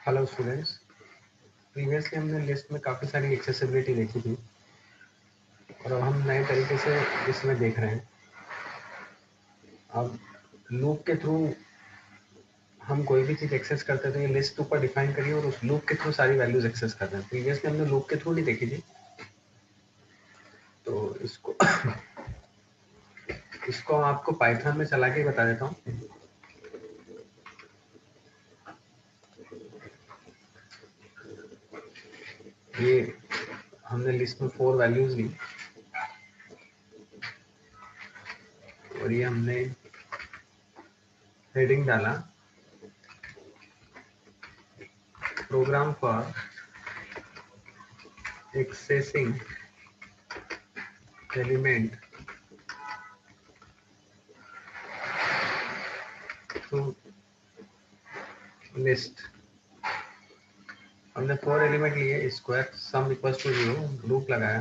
Hello students, previously हमने list में काफ़ी सारी एक्सेसिबिलिटी देखी थी और अब हम नए तरीके से इसमें देख रहे हैं। अब लूप के थ्रू हम कोई भी चीज़ एक्सेस करते थे, ये लिस्ट ऊपर डिफाइन करिए और उस लूप के थ्रू सारी वैल्यूज एक्सेस करते हैं। प्रीवियसली हमने लूप के थ्रू नहीं देखी थी, तो इसको आपको पाइथन में चला के बता देता हूँ। ये हमने लिस्ट में 4 वैल्यूज ली और ये हमने हेडिंग डाला, program for accessing element through list. हमने 4 एलिमेंट लिए, square sum equals to 0, loop लगाया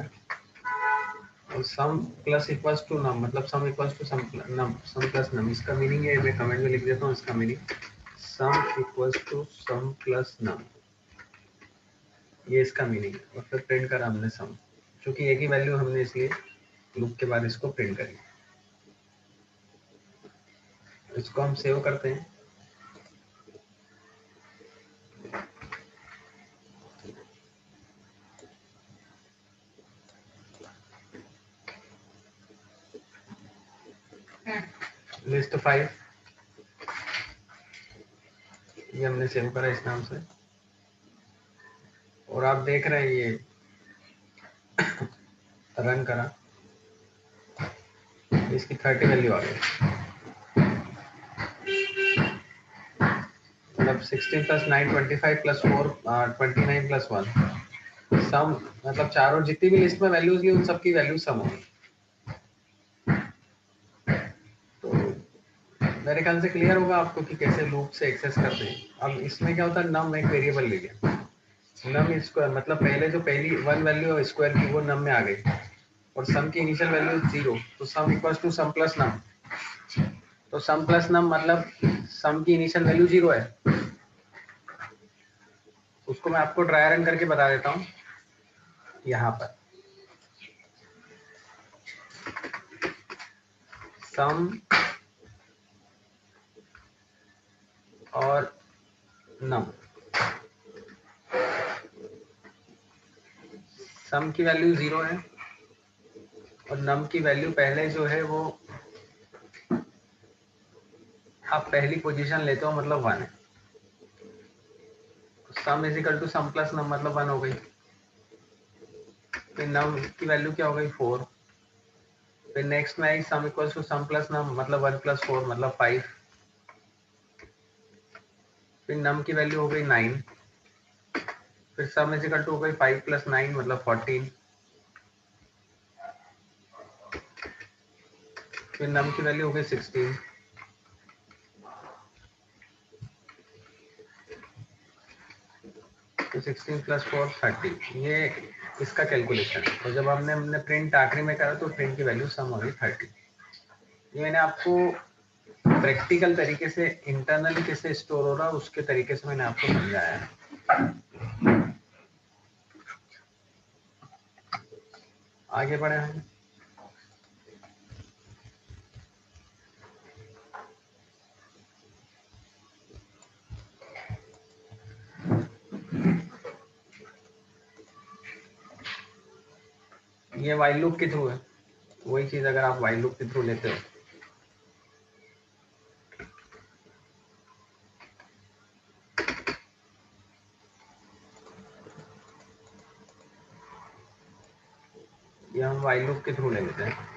और sum plus equals to num, मतलब sum equals to sum plus num. इसका मीनिंग है, मैं कमेंट में लिख देता हूँ इसका meaning, sum equals to sum plus num, ये इसका मीनिंग है। और फिर प्रिंट करा हमने सम, क्योंकि एक ही वैल्यू हमने इसलिए लूप के बाद इसको प्रिंट करी। इसको हम सेव करते हैं। लिस्ट 5 ये हमने सेव करा इस नाम से और आप देख रहे हैं ये रन करा, इसकी 30 वैल्यू आ गई, मतलब 16 प्लस 9 25 प्लस 4 29 प्लस 1 सम, मतलब चारों जितनी भी लिस्ट में वैल्यूज ली उन सबकी वैल्यू सम होगी। तो मेरे ख्याल से क्लियर होगा आपको कि कैसे लूप से एक्सेस करते हैं। अब इसमें क्या होता है, नम एक वेरिएबल ले लिया, नम स्क्वायर, मतलब पहले जो पहली 1 वैल्यू स्क्वायर की वो नम में आ गई और सम की इनिशियल वैल्यू 0, तो sum equals to sum plus num. तो सम प्लस नम मतलब सम की इनिशियल वैल्यू 0 है। उसको मैं आपको ड्राई रन करके बता देता हूँ। यहाँ पर सम और नम, सम की वैल्यू 0 है और नम की वैल्यू पहले जो है वो आप पहली पोजीशन लेते हो, मतलब 1 है। Sum is equal to sum plus num, मतलब 1 हो गई। फिर नम की वैल्यू क्या हो गई, 4। फिर नेक्स्ट में I sum equal to sum plus num, मतलब 1 प्लस 4 मतलब 5। फिर नम की वैल्यू हो गई 9। फिर सम इज इक्वल टू हो गई 5 प्लस 9 मतलब 14। फिर नम की वैल्यू हो गई 16। तो 16 प्लस 4 30, ये इसका कैलकुलेशन है। और जब हमने प्रिंट आखिरी में करा तो प्रिंट की वैल्यू सम हो गई 30। ये मैंने आपको प्रैक्टिकल तरीके से इंटरनली कैसे स्टोर हो रहा है उसके तरीके से मैंने आपको समझाया है। आगे बढ़े हम। ये वाइल लूप के थ्रू है, वही चीज अगर आप वाइल लूप के थ्रू लेते हो। ये हम वाइल लूप के थ्रू ले लेते हैं।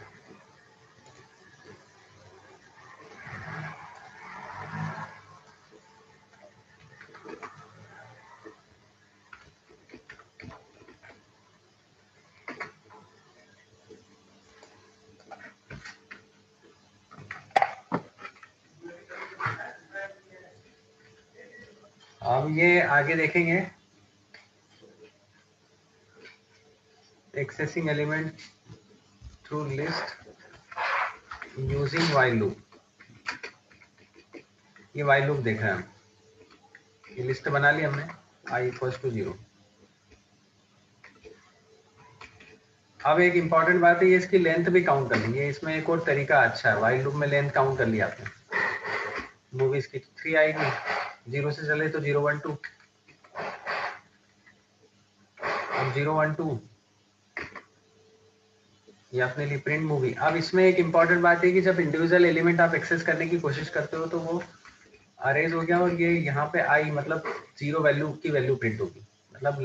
अब ये आगे देखेंगे, accessing element through list using while loop. ये वाइल लूप देख रहे हैं हम। ये लिस्ट बना ली हमने, i इक्वल्स टू 0। अब एक इंपॉर्टेंट बात है, ये इसकी लेंथ भी काउंट कर लेंगे। इसमें एक और तरीका अच्छा है, वाइल लूप में लेंथ काउंट कर लिया आपने। मूवीज की 3 आएगी, 0 से चले तो 0 1 2, अब 0 1 2 ये अपने लिए प्रिंट मूवी। अब इसमें एक इंपॉर्टेंट बात है कि जब इंडिविजुअल एलिमेंट आप एक्सेस करने की कोशिश करते हो तो वो अरेज हो गया, और ये यहाँ पे आई मतलब 0 वैल्यू की वैल्यू प्रिंट होगी, मतलब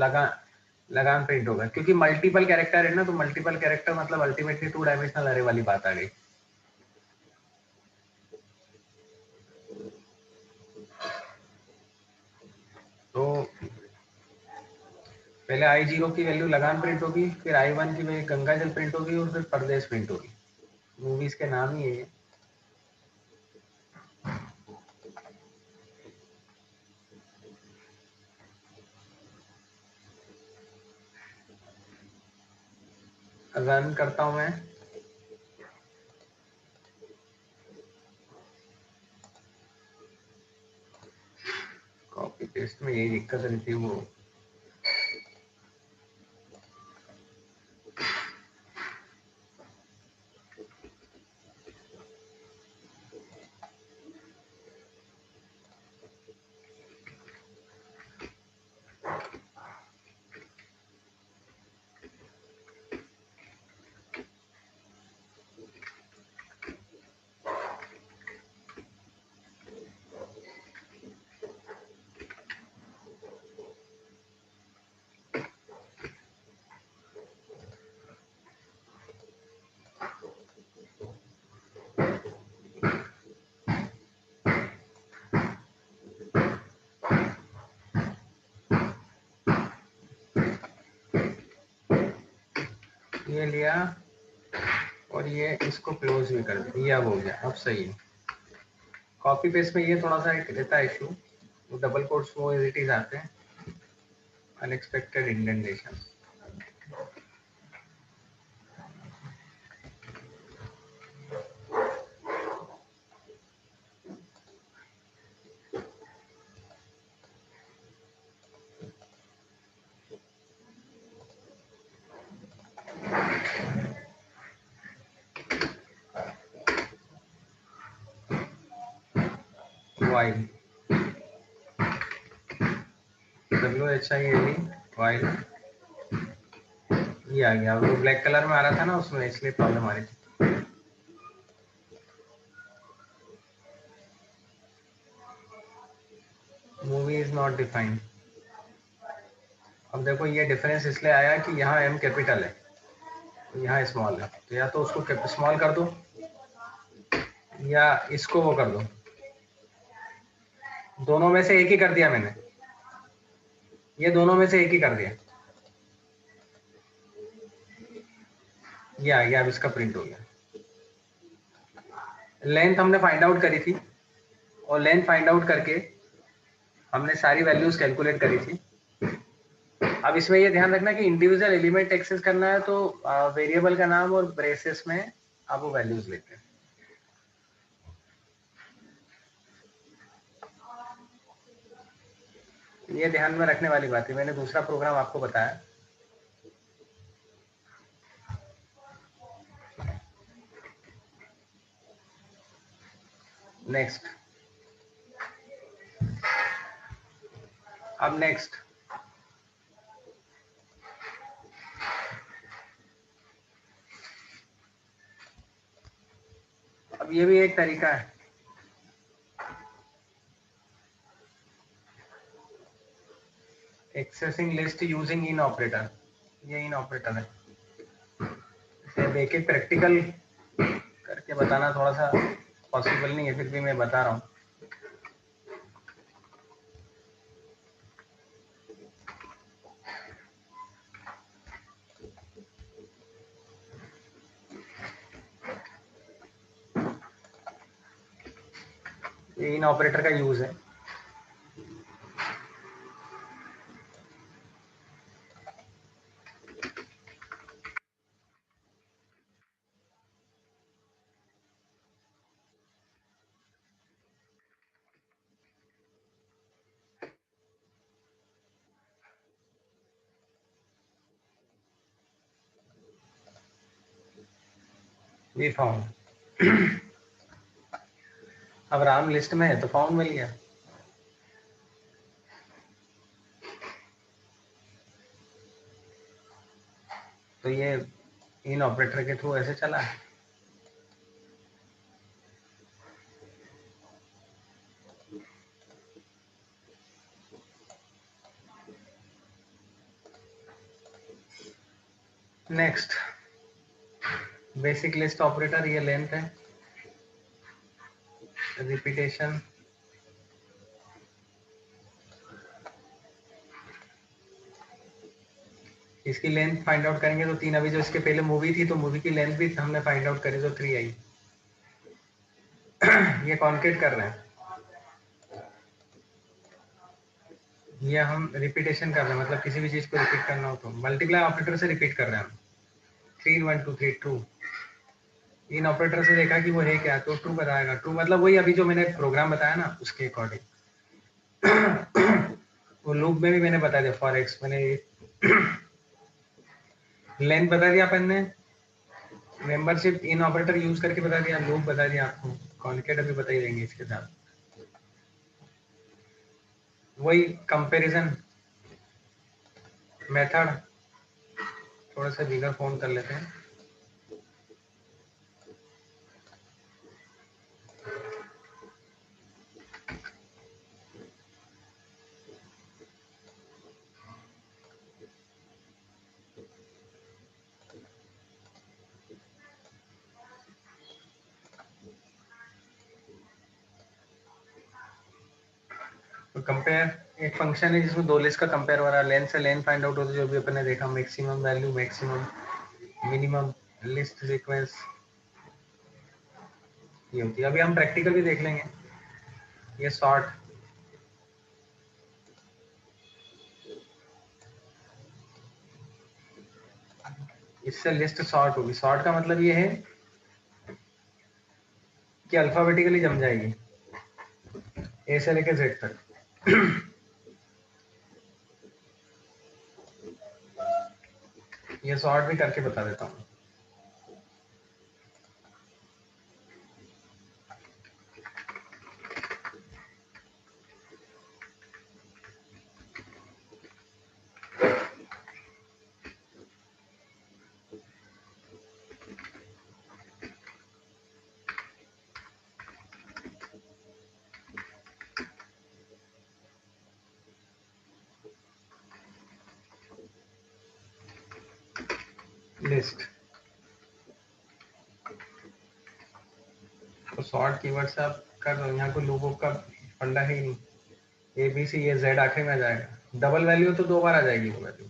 लगान प्रिंट होगा, क्योंकि मल्टीपल कैरेक्टर है ना, तो मल्टीपल कैरेक्टर मतलब अल्टीमेटली 2 डायमेंशनल अरे वाली बात आ गई। तो पहले i0 की वैल्यू लगान प्रिंट होगी, फिर i1 की वैल्यू गंगा जल प्रिंट होगी, और फिर परदेश प्रिंट होगी। मूवीज के नाम ही है। रन करता हूं मैं। कॉपी पेस्ट में यही दिक्कत रहती है वो। ये लिया और ये इसको क्लोज भी कर दिया, अब हो गया, अब सही है। कॉपी पेस्ट में ये थोड़ा सा एक रहता है इशू, वो डबल कोट्स वो एज इट इज आते हैं, unexpected indentation. While WHILE while, ये आ गया। वो ब्लैक कलर में आ रहा था ना उसमें, इसलिए प्रॉब्लम आ रही थी। Movie is not defined. अब देखो ये डिफरेंस इसलिए आया कि यहाँ M कैपिटल है, तो यहाँ स्मॉल है, तो या तो उसको स्मॉल कर दो या इसको वो कर दो, दोनों में से एक ही कर दिया मैंने, ये दोनों में से एक ही कर दिया। ये आ गया, अब इसका प्रिंट हो गया। लेंथ हमने फाइंड आउट करी थी, और लेंथ फाइंड आउट करके हमने सारी वैल्यूज कैलकुलेट करी थी। अब इसमें ये ध्यान रखना कि इंडिविजुअल एलिमेंट एक्सेस करना है तो वेरिएबल का नाम और ब्रेसेस में आप वो वैल्यूज लेते हैं। ये ध्यान में रखने वाली बात है, मैंने दूसरा प्रोग्राम आपको बताया। नेक्स्ट, अब नेक्स्ट अब ये भी एक तरीका है। Accessing list using in operator, ये इन ऑपरेटर है। इसे एक एक प्रैक्टिकल करके बताना थोड़ा सा पॉसिबल नहीं है, फिर भी मैं बता रहा हूँ। ये इन ऑपरेटर का यूज है। ये फाउंड। अब राम लिस्ट में है तो फाउंड मिल गया। तो ये इन ऑपरेटर के थ्रू ऐसे चला है। नेक्स्ट बेसिक लिस्ट ऑपरेटर, ये लेंथ है। रिपीटेशन, इसकी लेंथ फाइंड आउट करेंगे तो 3, अभी जो इसके पहले मूवी थी तो मूवी की लेंथ भी हमने फाइंड आउट करी तो 3 आई। ये कॉन्केट कर रहे हैं, ये हम रिपीटेशन कर रहे हैं, मतलब किसी भी चीज को रिपीट करना हो तो मल्टीप्लाई ऑपरेटर से रिपीट कर रहे हैं हम। 3 1 2 3 ट्रू। इन ऑपरेटर से देखा कि वो है क्या तो ट्रू बताएगा। ट्रू मतलब वही अभी जो मैंने प्रोग्राम बताया ना उसके अकॉर्डिंग। वो लूप में भी मैंने बता दिया फॉर एक्स, मैंने लेंथ बता दिया अपन ने, मेंबरशिप इन ऑपरेटर यूज करके बता दिया, लूप बता दिया आपको, कॉन्केट अभी बता ही देंगे इसके साथ। वही कंपैरिजन मेथड, थोड़ा सा बिगर फोन कर लेते हैं। तो कंपेयर एक फंक्शन है जिसमें दो लिस्ट का कंपेयर हो रहा है, लेंथ से लेंथ फाइंड आउट होता है, जो भी अपन ने देखा, maximum value, maximum, minimum, list sequence, ये होती है। अभी हम प्रैक्टिकल भी देख लेंगे। ये सॉर्ट, इससे लिस्ट सॉर्ट होगी। सॉर्ट का मतलब ये है कि अल्फाबेटिकली जम जाएगी ए से लेके जेड तक। ये सॉर्ट भी करके बता देता हूँ। लिस्ट तो सॉर्ट कीवर्ड से आप कर रहे हो, यहाँ कोई लूप का फंडा है ही नहीं। ए बी सी ये जेड आखिर में आ जाएगा, डबल वैल्यू तो 2 बार आ जाएगी वो वैल्यू।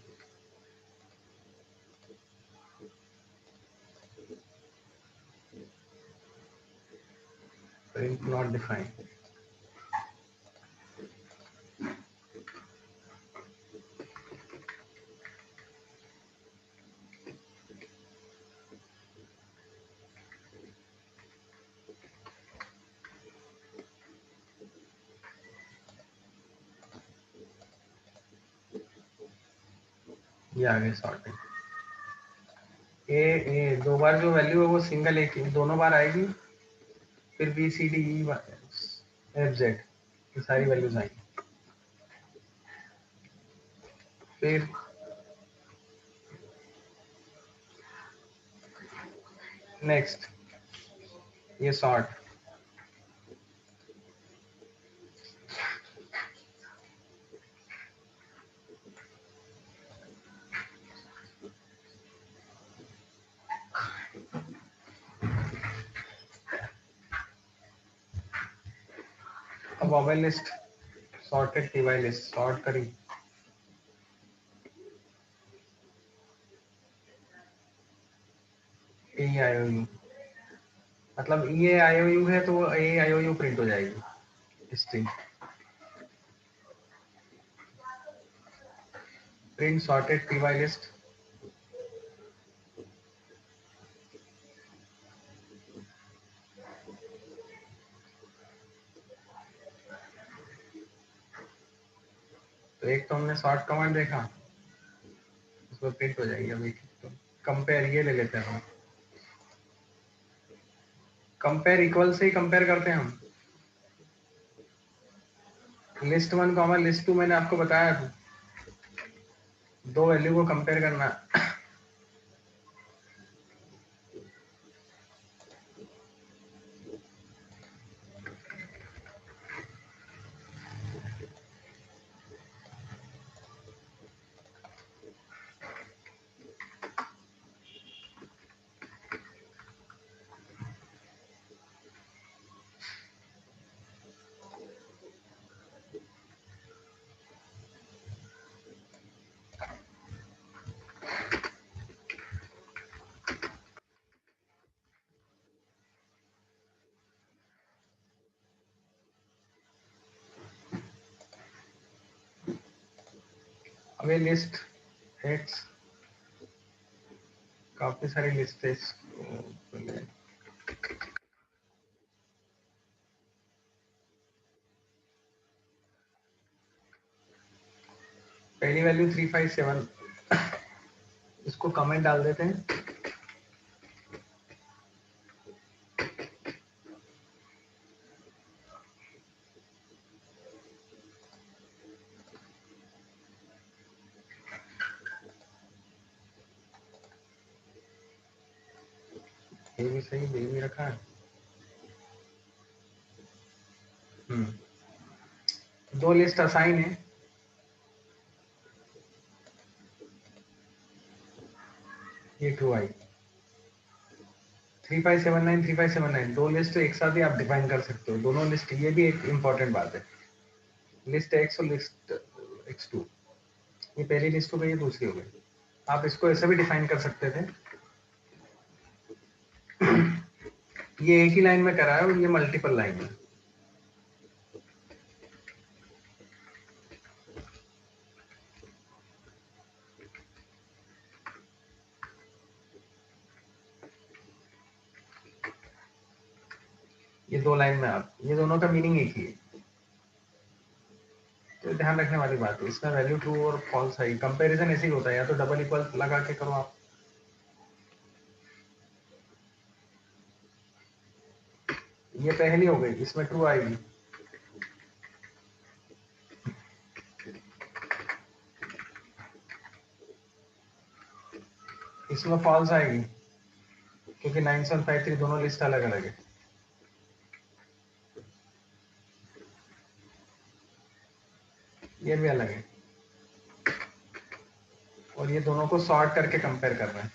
प्रिंट नॉट डिफाइंड, ये आ गया सॉर्टिंग। ए ए 2 बार जो वैल्यू है वो सिंगल एक दोनों बार आएगी, फिर B C D E F Z ये सारी वैल्यूज आएंगी। फिर नेक्स्ट ये सॉर्ट, अब mobile list sorted T Y list sort करी, ए आई ओ यू, मतलब ये आई ओ यू है तो ए आई ओ यू प्रिंट हो जाएगी string. Print sorted T Y list, तो एक तो हमने सॉर्ट कमांड देखा, उसमें प्रिंट हो जाएगी। अभी तो कंपेयर ये ले लेते हैं हम, कंपेयर इक्वल से ही कंपेयर करते हैं हम। लिस्ट 1 कॉमा लिस्ट 2 मैंने आपको बताया था, दो वैल्यू को कंपेयर करना। अब ये लिस्ट एक्स, काफी सारी लिस्ट है, पहली वैल्यू 357, इसको कमेंट डाल देते हैं। ये भी सही, ये भी रखा है। दो लिस्ट असाइन है, ये ट्रू आई। 3579 3579 दो लिस्ट एक साथ ही आप डिफाइन कर सकते हो, दोनों लिस्ट। ये भी एक इंपॉर्टेंट बात है, लिस्ट एक्स और लिस्ट एक्स टू, ये पहली लिस्ट हो गई, ये दूसरी हो गई। आप इसको ऐसे भी डिफाइन कर सकते थे, ये एक ही लाइन में करा है और ये मल्टीपल लाइन है। ये दो लाइन में आप, ये दोनों का मीनिंग एक ही है, तो ध्यान रखने वाली बात है। इसमें वैल्यू ट्रू और फॉल्स है, कंपैरिजन ऐसे ही होता है, या तो डबल इक्वल लगा के करो आप। ये पहली हो गई, इसमें ट्रू आएगी, इसमें फॉल्स आएगी, क्योंकि 9753 दोनों लिस्ट अलग अलग है। ये भी अलग है, और ये दोनों को सॉर्ट करके कंपेयर कर रहे हैं।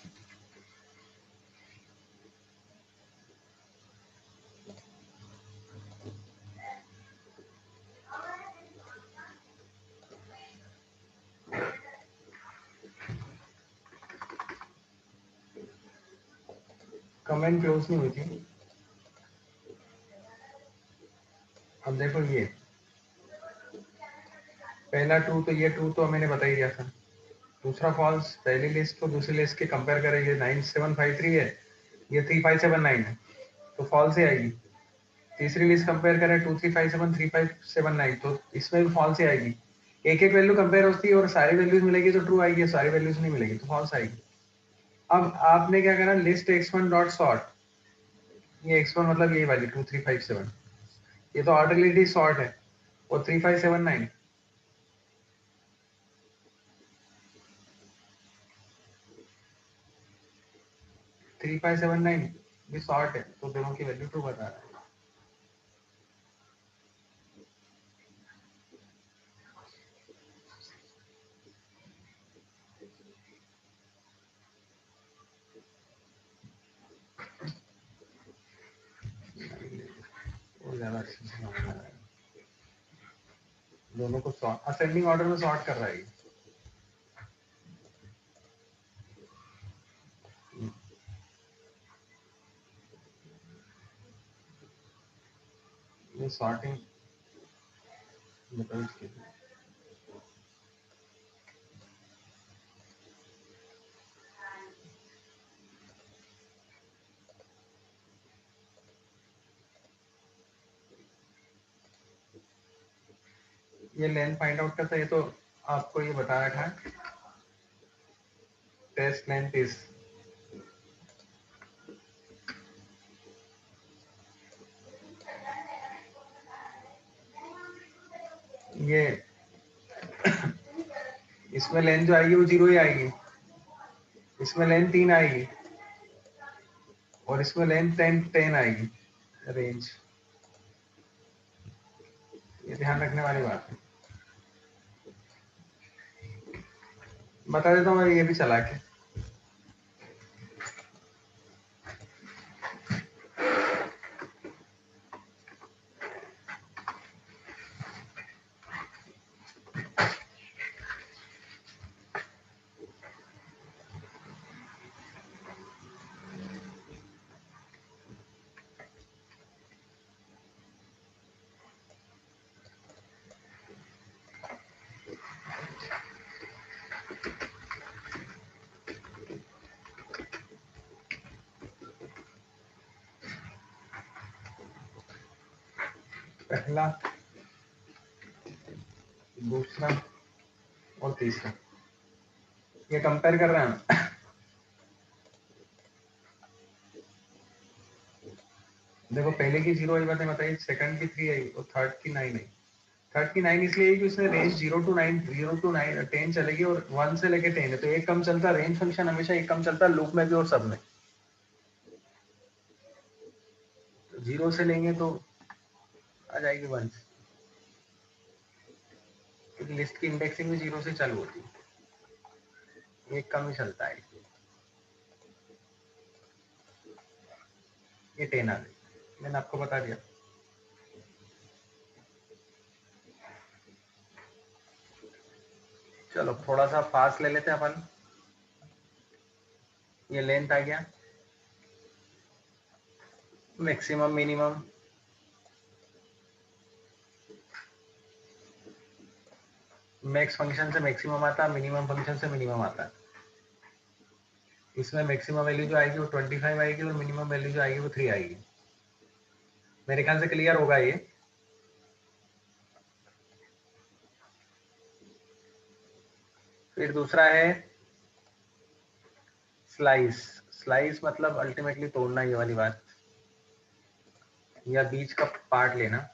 कमेंट क्लोज नहीं हुई थी। अब देखो, ये पहला ट्रू, तो ये ट्रू तो मैंने बता ही दिया था। दूसरा फॉल्स, पहली लिस्ट को दूसरी लिस्ट के कंपेयर करें, ये 9753 है, ये 3579 है, तो फॉल्स ही आएगी। तीसरी लिस्ट कंपेयर करें 2357 3579, तो इसमें भी फॉल्स ही आएगी। एक एक वैल्यू कंपेयर होती है और सारी वैल्यूज मिलेगी तो ट्रू आएगी, सारी वैल्यूज नहीं मिलेगी तो फॉल्स आएगी। अब आपने क्या करा, लिस्ट x1 डॉट सॉर्ट, ये x1 मतलब यही वाली 2357, ये तो ऑर्डरली सॉर्ट है, और 3579 3579 भी सॉर्ट है, तो दोनों की वैल्यू ट्रू बता रहा है। वो ज्यादा अच्छे से समझ में आ रहा है। दोनों को सॉर्ट, असेंडिंग ऑर्डर में सॉर्ट कर रहा है ये सॉर्टिंग बताओ इसके लिए। ये लेंथ फाइंड आउट करता है, ये तो आपको ये बता रखा है, टेस्ट लेंथ इज, ये इसमें लेंथ जो आएगी वो 0 ही आएगी, इसमें लेंथ 3 आएगी और इसमें लेंथ 10 आएगी रेंज। ये ध्यान रखने वाली बात है। बता देता हूँ मैं ये भी चला के। पहला, दूसरा और तीसरा ये कंपेयर कर रहे हैं। देखो पहले की 0 आई बातें बताई, सेकंड की 3 आई और थर्ड की 9 आई। थर्ड की 9 इसलिए कि उसमें रेंज 0 to 9 10 चलेगी और 1 से लेके 10 है, तो एक कम चलता रेंज फंक्शन हमेशा एक कम चलता लूप में भी और सब में। तो 0 से लेंगे तो आ जाएगी 1, क्योंकि लिस्ट की इंडेक्सिंग भी 0 से चालू होती है, एक कम ही चलता है। ये 10 आ गई, मैंने आपको बता दिया। चलो थोड़ा सा फास्ट ले लेते हैं अपन। ये लेंथ आ गया, मैक्सिमम मिनिमम, मैक्स फंक्शन से मैक्सिमम आता है, मिनिमम फंक्शन से मिनिमम आता है। इसमें मैक्सिमम वैल्यू जो आएगी वो 25 आएगी और मिनिमम वैल्यू जो आएगी वो 3 आएगी। मेरे ख्याल से क्लियर होगा ये। फिर दूसरा है स्लाइस। स्लाइस मतलब अल्टीमेटली तोड़ना, ये वाली बात, या बीच का पार्ट लेना।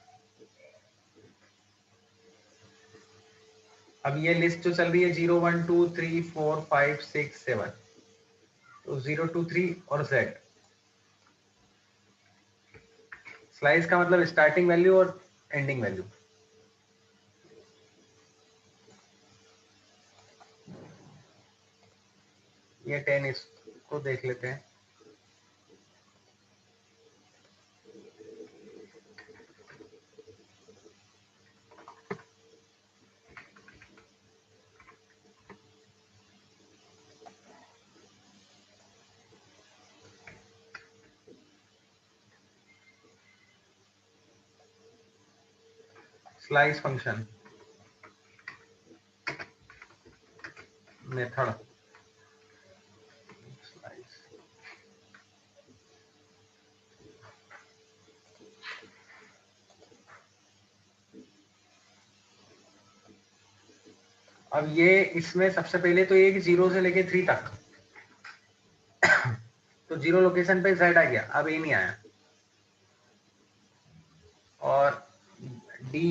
अब ये लिस्ट जो चल रही है 0 1 2 3 4 5 6 7, तो 0 2 3 और Z। स्लाइस का मतलब स्टार्टिंग वैल्यू और एंडिंग वैल्यू। ये 10 इसको देख लेते हैं। Slice function method, slice. अब ये इसमें सबसे पहले तो ये कि 0 से लेके 3 तक, तो 0 लोकेशन पे Z आ गया, अब ए नहीं आया। और D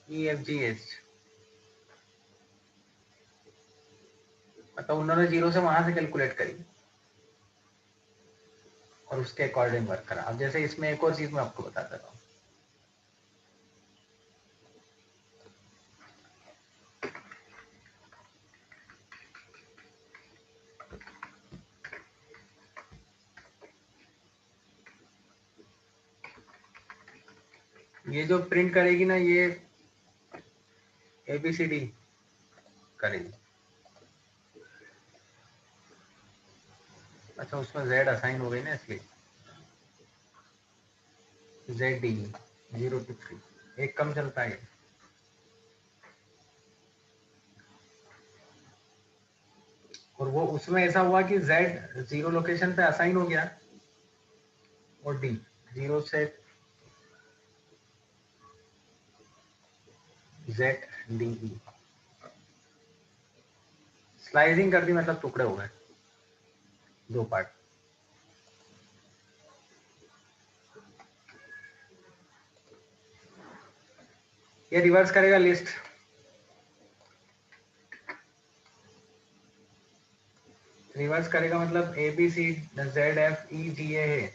E F G H, मतलब उन्होंने 0 से वहां से कैलकुलेट करी और उसके अकॉर्डिंग वर्क करा। अब जैसे इसमें एक और चीज मैं आपको बता देता हूँ। ये जो प्रिंट करेगी ना, ये ABCD करेगी। अच्छा उसमें Z असाइन हो गई ना, इसलिए ZD 0 to 3, एक कम चलता है। और वो उसमें ऐसा हुआ कि Z 0 लोकेशन पे असाइन हो गया और D 0 से ZDE स्लाइसिंग कर दी, मतलब टुकड़े हो गए, 2 पार्ट। ये रिवर्स करेगा लिस्ट, रिवर्स करेगा मतलब A B C Z F E G A है,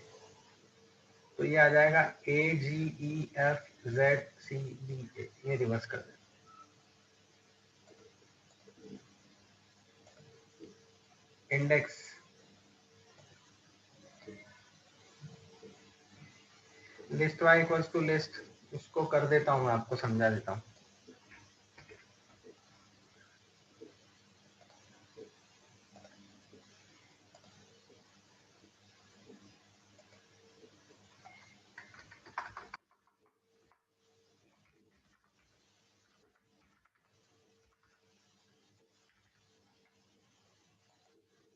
तो ये आ जाएगा A G E F Z C D A, ये रिवर्स कर दे। Index list Y equals to list, उसको कर देता हूँ मैं, आपको समझा देता हूँ।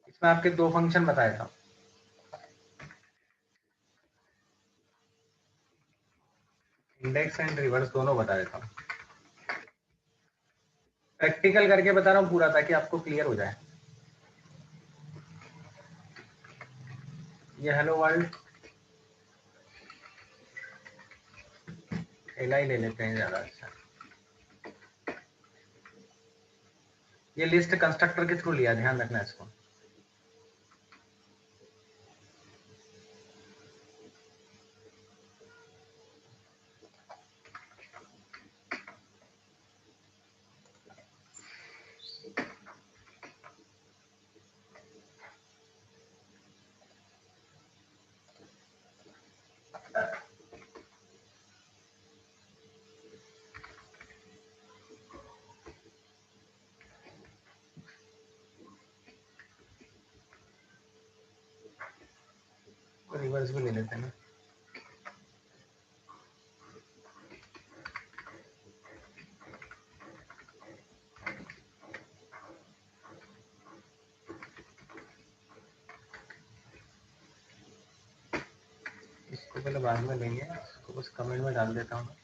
इसमें आपके दो फंक्शन बताया था, इंडेक्स एंड रिवर्स दोनों बता देता हूँ। प्रैक्टिकल करके बता रहा हूँ पूरा, ताकि आपको क्लियर हो जाए। ये हेलो वर्ल्ड एला ही ले लेते हैं ज्यादा अच्छा। ये लिस्ट कंस्ट्रक्टर के थ्रू लिया, ध्यान रखना इसको। रिवर्स भी ले लेते हैं ना। इसको पहले बाद में लेंगे, इसको बस कमेंट में डाल देता हूँ।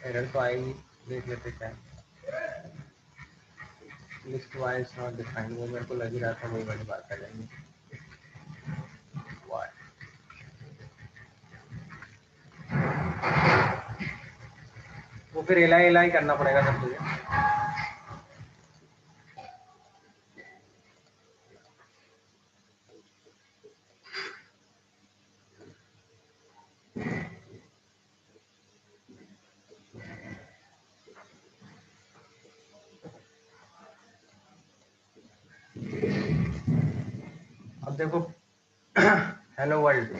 एरर तो आएगी, देख लेते क्या है। List Y is not defined, वो मेरे को लग ही रहा था, वही वाली बात आ जाएगी। वाई वो फिर एलाई एलाई करना पड़ेगा सब तुझे। अब देखो हेलो वर्ल्ड,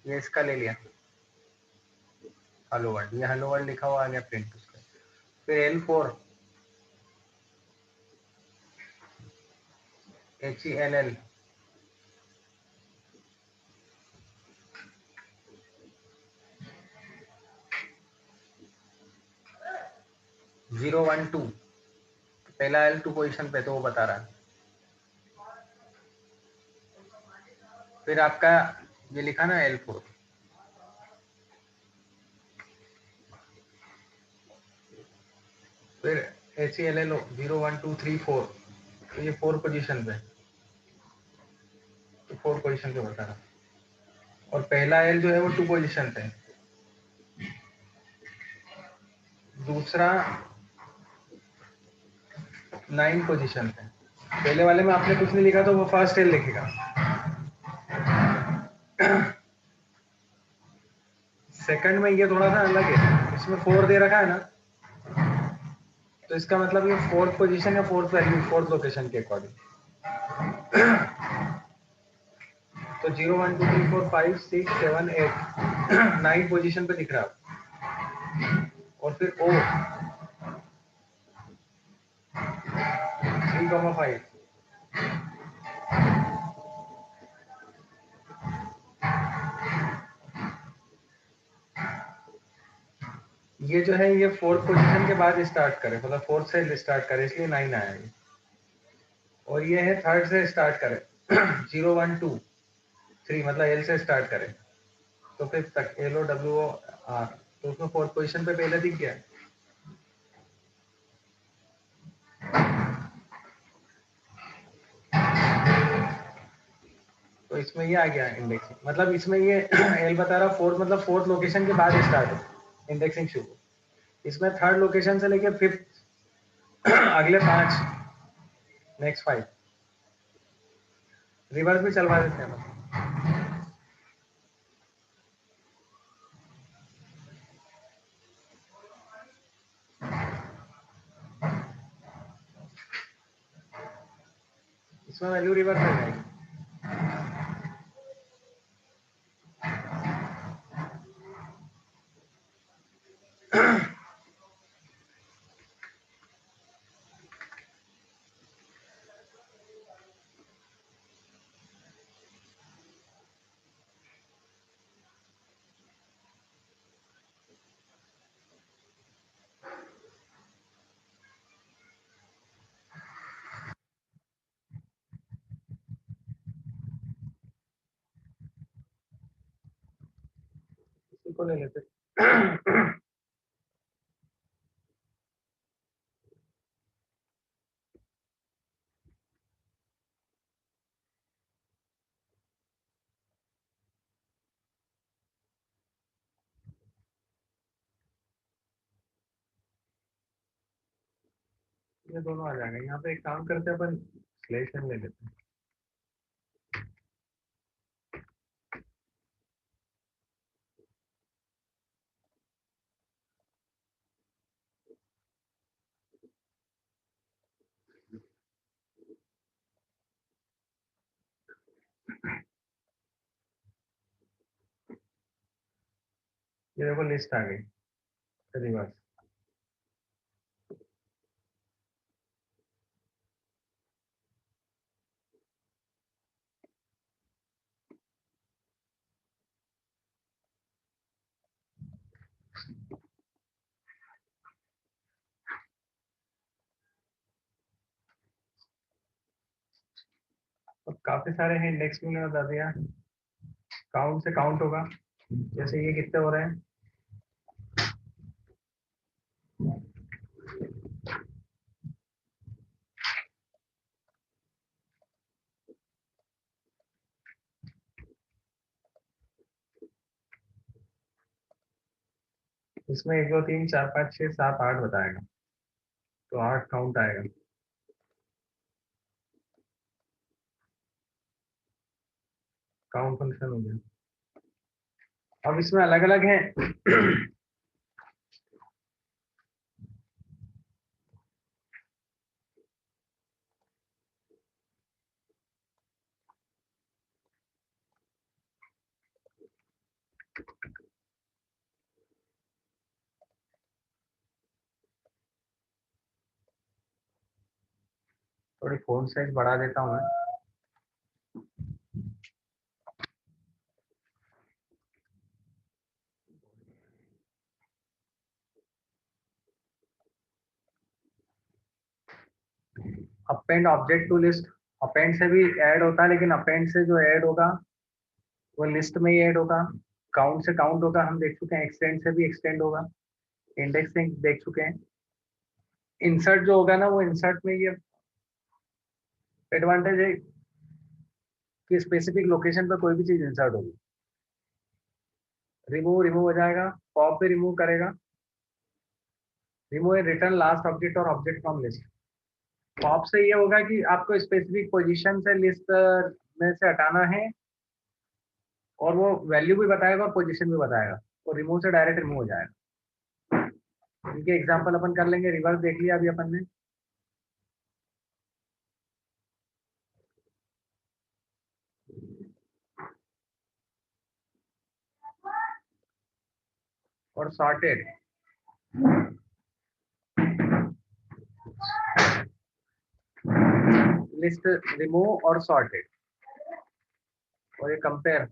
ये इसका ले लिया हेलो वर्ल्ड, ये हेलो वर्ल्ड लिखा हुआ आ गया प्रिंट उसका। फिर L4 HELL 012, पहला L2 पोजीशन पे, तो वो बता रहा है। फिर आपका ये लिखा ना L4, फिर HELL 01234, तो ये 4 पोजीशन पे, तो 4 पोजीशन पे बता रहा। और पहला L जो है वो 2 पोजीशन पे, दूसरा 9 पोजीशन पे। पहले वाले में आपने कुछ नहीं लिखा तो वो फर्स्ट L लिखेगा। सेकंड में ये थोड़ा सा अलग है, इसमें 4 दे रखा है ना, तो इसका मतलब ये 4th पोजीशन या 4th वैल्यू, 4th लोकेशन के अकॉर्डिंग। तो 0 1 2 3 4 5 6 7 8 9 पोजीशन पे दिख रहा है। और फिर O 3,5, ये जो है ये 4th पोजीशन के बाद स्टार्ट करे, मतलब 4th से स्टार्ट करे, इसलिए 9 आया ये। और ये है 3rd से स्टार्ट करे 0 1 2 3, मतलब L से स्टार्ट करे, तो फिर तक LOWOR, तो उसमें 4th पोजीशन पे पहले दिख गया। इसमें ये आ गया इंडेक्सिंग, मतलब इसमें ये एल बता रहा फोर्थ, मतलब फोर्थ लोकेशन के बाद स्टार्ट है इंडेक्सिंग शुरू। इसमें थर्ड लोकेशन से लेके फिफ्थ अगले 5 नेक्स्ट 5 रिवर्स भी चलवा देते हैं। इसमें वैल्यू रिवर्स हो जाएगी। इसी को ले लेते। ये दोनों आ जाएंगे। यहाँ पे एक काम करते हैं अपन, स्लेश ले लेते हैं। ये देखो लिस्ट आ गई रिवर्स। अब काफी सारे हैं, इंडेक्स में मैंने बता दिया। काउंट से काउंट होगा, जैसे ये कितने हो रहे हैं। इसमें 1 2 3 4 5 6 7 8 बताएगा, तो 8 काउंट आएगा। काउंट फंक्शन हो गया। अब इसमें अलग अलग है। थोड़ी फोन साइज बढ़ा देता हूँ मैं। Append object to list, append से भी ऐड होता है, लेकिन अपेंड से जो ऐड होगा वो लिस्ट में ही ऐड होगा। काउंट से काउंट होगा, हम देख चुके हैं। एक्सटेंड से भी एक्सटेंड होगा, इंडेक्सिंग देख चुके हैं। इंसर्ट जो होगा ना, वो इंसर्ट में ये एडवांटेज है कि स्पेसिफिक लोकेशन पर कोई भी चीज इंसर्ट होगी। रिमूव रिमूव हो जाएगा, पॉप पे रिमूव करेगा। रिमूव रिटर्न लास्ट ऑब्जेक्ट और ऑब्जेक्ट फ्रॉम लिस्ट। पॉप से ये होगा कि आपको स्पेसिफिक पोजीशन से लिस्ट में से हटाना है, और वो वैल्यू भी बताएगा और पोजीशन भी बताएगा। तो रिमूव से डायरेक्ट रिमूव हो जाएगा। इनके एग्जांपल अपन कर लेंगे। रिवर्स देख लिया अभी अपन ने। और सॉर्टेड, लिस्ट, रिमूव और सॉर्टेड, और ये कंपेयर,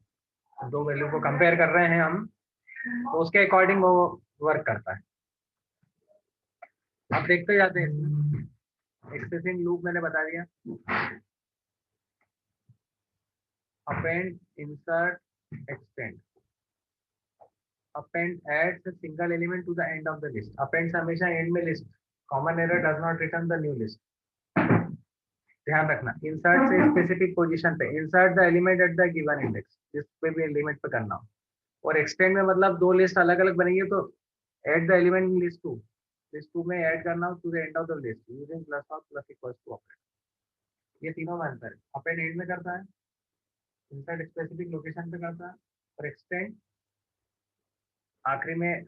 दो वैल्यू को कंपेयर कर रहे हैं हम, तो उसके अकॉर्डिंग वो वर्क करता है। आप देखते जाते हैं। एक्सेसिंग लूप मैंने बता दिया। Append, insert, extend. Append adds a single element to the end of the list. Append हमेशा एंड में list, common error does not return the new list. ध्यान रखना, इंसर्ट से स्पेसिफिक पोजीशन पे, insert the element at the given index, जिस पे भी element पे करना हो। और एक्सटेंड में मतलब दो लिस्ट अलग अलग बनेगी, तो add the element in list two में ऐड करना हो to the end of the list using plus और प्लस इक्वल्स टू ऑपरेटर। ये तीनों में अंतर है, अपेंड एंड में करता है, इंसर्ट स्पेसिफिक लोकेशन पे करता है, और एक्सटेंड आखिरी में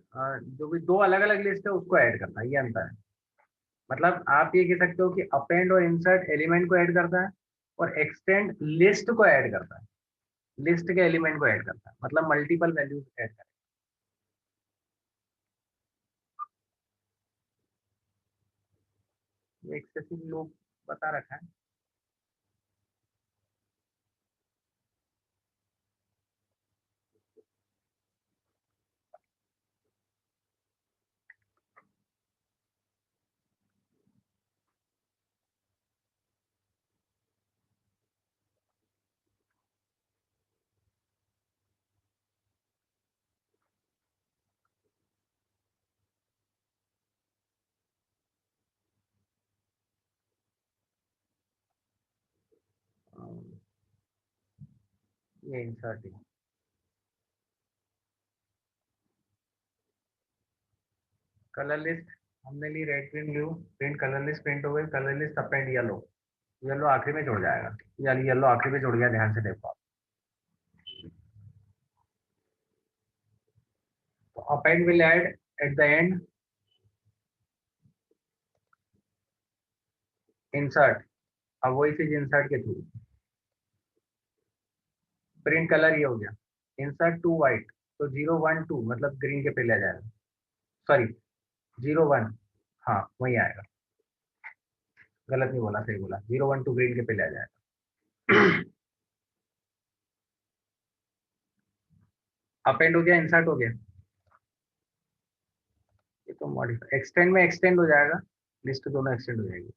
जो भी दो अलग अलग लिस्ट है उसको ऐड करता है, ये अंतर है। मतलब आप ये कह सकते हो कि अपेंड और इंसर्ट एलिमेंट को ऐड करता है, और एक्सटेंड लिस्ट को ऐड करता है, लिस्ट के एलिमेंट को ऐड करता है, मतलब मल्टीपल वैल्यूज ऐड करता है। ये एक्सेसिव लोग बता रखा है। ये इंसर्ट है। कलर लिस्ट हमने ली red green blue, print colour list print हो गई, colour list append yellow, yellow आखिरी में जुड़ जाएगा, यानी येलो आखिरी में जुड़ गया, ध्यान से देखो आप। तो append will add at the end insert, अब वही चीज इंसर्ट के थ्रू। प्रिंट कलर ये हो गया, इंसर्ट टू वाइट, तो 0 1 2 मतलब ग्रीन के पे ले जाएगा, सॉरी 0 1, हाँ वही आएगा, गलत नहीं बोला, सही बोला, 0 1 2 ग्रीन के पे ले जाएगा। अपेंड हो गया, इंसर्ट हो गया, ये तो मॉडिफाई, एक्सटेंड में एक्सटेंड हो जाएगा, लिस्ट दोनों एक्सटेंड हो जाएगी।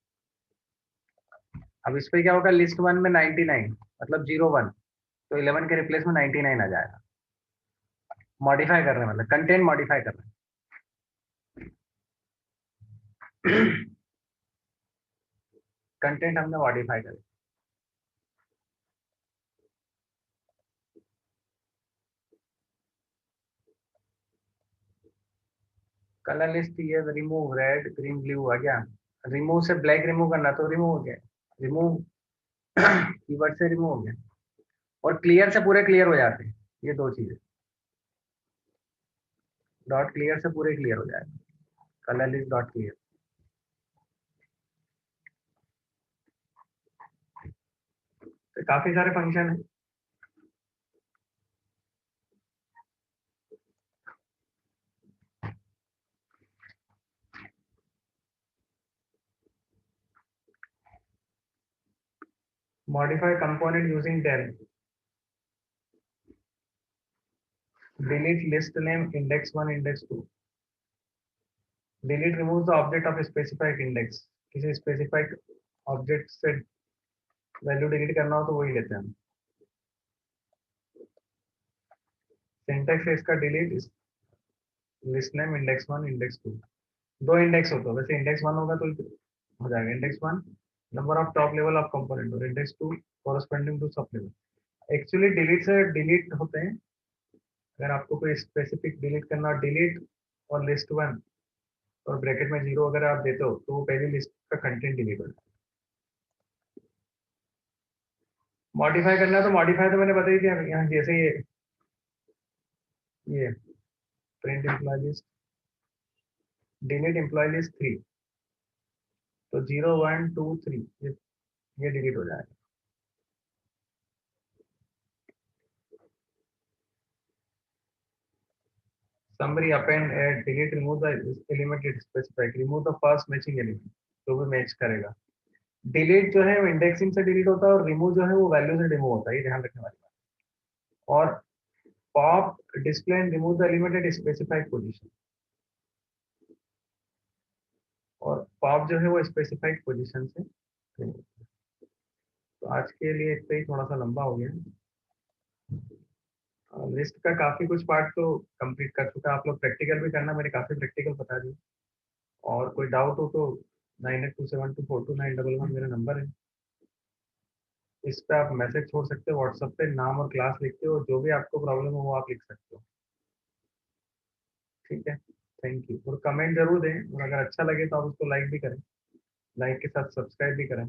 अब इस पे क्या होगा, लिस्ट वन में 99 मतलब 0 1, तो 11 के रिप्लेस में 99 आ जाएगा। मॉडिफाई कर रहे हैं, मतलब कंटेंट मॉडिफाई कर रहे हैं। कंटेंट हमने मॉडिफाई कर, कलर लिस्ट ये रिमूव रेड ग्रीन ब्लू आ गया, रिमूव से ब्लैक रिमूव करना तो रिमूव हो गया, रिमूव कीवर्ड से रिमूव हो गया, और क्लियर से पूरे क्लियर हो जाते हैं, ये दो चीजें, डॉट क्लियर से पूरे क्लियर हो जाएगा, कलर लिस्ट डॉट क्लियर। तो काफी सारे फंक्शन है। Modify component using del, delete list name index 1 index 2, delete removes the object of a specified index, किसी स्पेसिफाइड ऑब्जेक्ट से वैल्यू डिलीट करना हो तो वही लेते हैं। सिंटैक्स है इसका, delete list name index 1 index 2, दो इंडेक्स होता है, वैसे index 1 होगा तो हो जाएगा index 1 number of top level of component, और index 2 corresponding to sub level. Actually delete से डिलीट होते हैं, अगर आपको कोई स्पेसिफिक डिलीट करना, डिलीट और लिस्ट 1 और ब्रैकेट में 0 अगर आप देते हो तो वो पहली लिस्ट का कंटेंट डिलीट हो जाता है। मॉडिफाई करना है तो मॉडिफाई तो मैंने बता ही दिया यहाँ, जैसे ये print employ list, delete employ list 3, तो 0 1 2 3 ये डिलीट हो जाएगा। Summary append add delete remove the element it specified, remove the first matching element, जो भी मैच करेगा। डिलीट जो है वो इंडेक्सिंग से डिलीट होता है, और रिमूव जो है वो वैल्यू से रिमूव होता है, ये ध्यान रखने वाली बात। और pop display and remove the element eight specified position, और पॉप जो है वो स्पेसिफाइड पोजीशन से remove। तो आज के लिए इतना ही, थोड़ा सा लंबा हो गया। लिस्ट का काफी कुछ पार्ट तो कंप्लीट कर चुका है, आप लोग प्रैक्टिकल भी करना, मैंने काफी प्रैक्टिकल बता दिए। और कोई डाउट हो तो 9827242911 मेरा नंबर है। इस पे आप मैसेज छोड़ सकते हो, व्हाट्सएप पे नाम और क्लास लिख के, और जो भी आपको प्रॉब्लम हो वो आप लिख सकते हो। ठीक है, थैंक यू। और कमेंट जरूर दें, और अगर अच्छा लगे तो आप उसको लाइक भी करें, लाइक के साथ सब्सक्राइब भी करें।